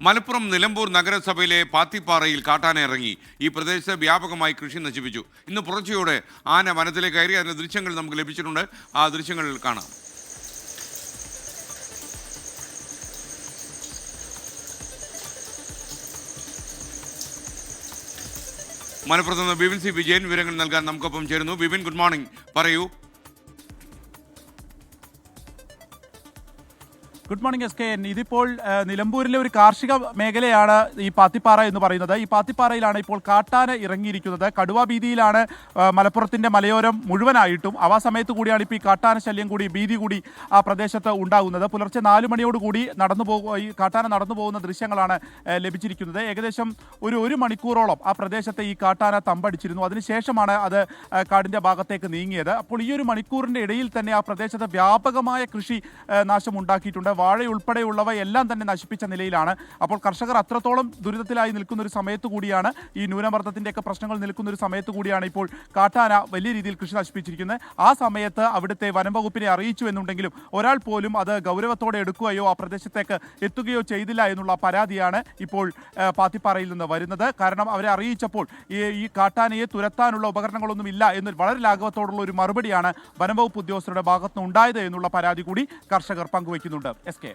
മലപ്പുറം നിലമ്പൂർ നഗരസഭയിലെ പാത്തിപ്പാറയിൽ കാട്ടാന ഇറങ്ങി. ഈ പ്രദേശത്ത് വ്യാപകമായി കൃഷി നശിപ്പിച്ചു. ഇന്ന് പുലർച്ചയോടെ ആന വനത്തിലേക്ക് കയറി. അതിന്റെ ദൃശ്യങ്ങൾ നമുക്ക് ലഭിച്ചിട്ടുണ്ട്. ആ ദൃശ്യങ്ങൾ കാണാം. മലപ്പുറത്ത് നിന്ന് ബിപിൻ സി വിജയൻ വിവരങ്ങൾ നൽകാൻ നമുക്കൊപ്പം ചേരുന്നു. Bipin, good morning. പറയൂ. Good morning S K N. ഇതിപ്പോൾ നിലമ്പൂരിലെ ഒരു കാർഷിക മേഖലയാണ് ഈ പാത്തിപ്പാറ എന്ന് പറയുന്നത്. ഈ പാത്തിപ്പാറയിലാണ് ഇപ്പോൾ കാട്ടാന ഇറങ്ങിയിരിക്കുന്നത്. കടുവാ ഭീതിയിലാണ് മലപ്പുറത്തിന്റെ മലയോരം മുഴുവനായിട്ടും. ആ സമയത്ത് കൂടിയാണ് ഇപ്പോൾ ഈ കാട്ടാന ശല്യം കൂടി, ഭീതി കൂടി ആ പ്രദേശത്ത് ഉണ്ടാകുന്നത്. പുലർച്ചെ 4 മണിയോടുകൂടി ഈ കാട്ടാന നടന്നു പോകുന്ന ദൃശ്യങ്ങളാണ് ലഭിച്ചിരിക്കുന്നത്. ഏകദേശം ഒരു മണിക്കൂറോളം ആ പ്രദേശത്തെ ഈ കാട്ടാന തമ്പടിച്ചിരുന്നു. അതിനുശേഷമാണ് അത് കാടിന്റെ ഭാഗത്തേക്ക് നീങ്ങിയത്. അപ്പോൾ ഈ ഒരു മണിക്കൂറിന്റെ ഇടയിൽ തന്നെ ആ പ്രദേശത്ത് വ്യാപകമായ കൃഷി നാശം ഉണ്ടാക്കിയിട്ടുണ്ട്. വാഴയുൾപ്പെടെയുള്ളവ എല്ലാം തന്നെ നശിപ്പിച്ച നിലയിലാണ്. അപ്പോൾ കർഷകർ അത്രത്തോളം ദുരിതത്തിലായി നിൽക്കുന്ന ഒരു സമയത്ത് കൂടിയാണ്, ഈ ന്യൂനമർദ്ദത്തിൻ്റെയൊക്കെ പ്രശ്നങ്ങൾ നിൽക്കുന്ന ഒരു സമയത്ത് കൂടിയാണ് ഇപ്പോൾ കാട്ടാന വലിയ രീതിയിൽ കൃഷി നശിപ്പിച്ചിരിക്കുന്നത്. ആ സമയത്ത് അവിടുത്തെ വനം വകുപ്പിനെ അറിയിച്ചു എന്നുണ്ടെങ്കിലും ഒരാൾ പോലും അത് ഗൗരവത്തോടെ എടുക്കുകയോ ആ പ്രദേശത്തേക്ക് എത്തുകയോ ചെയ്തില്ല എന്നുള്ള പരാതിയാണ് ഇപ്പോൾ പാത്തിപ്പാറയിൽ നിന്ന് വരുന്നത്. കാരണം അവരെ അറിയിച്ചപ്പോൾ ഈ കാട്ടാനയെ തുരത്താനുള്ള ഉപകരണങ്ങളൊന്നും ഇല്ല എന്ന് വളരെ ലാഘവത്തോടുള്ള ഒരു മറുപടിയാണ് വനം വകുപ്പ് ഉദ്യോഗസ്ഥരുടെ ഭാഗത്തുനിന്ന് ഉണ്ടായത് എന്നുള്ള പരാതി കൂടി കർഷകർ പങ്കുവയ്ക്കുന്നുണ്ട്. S K.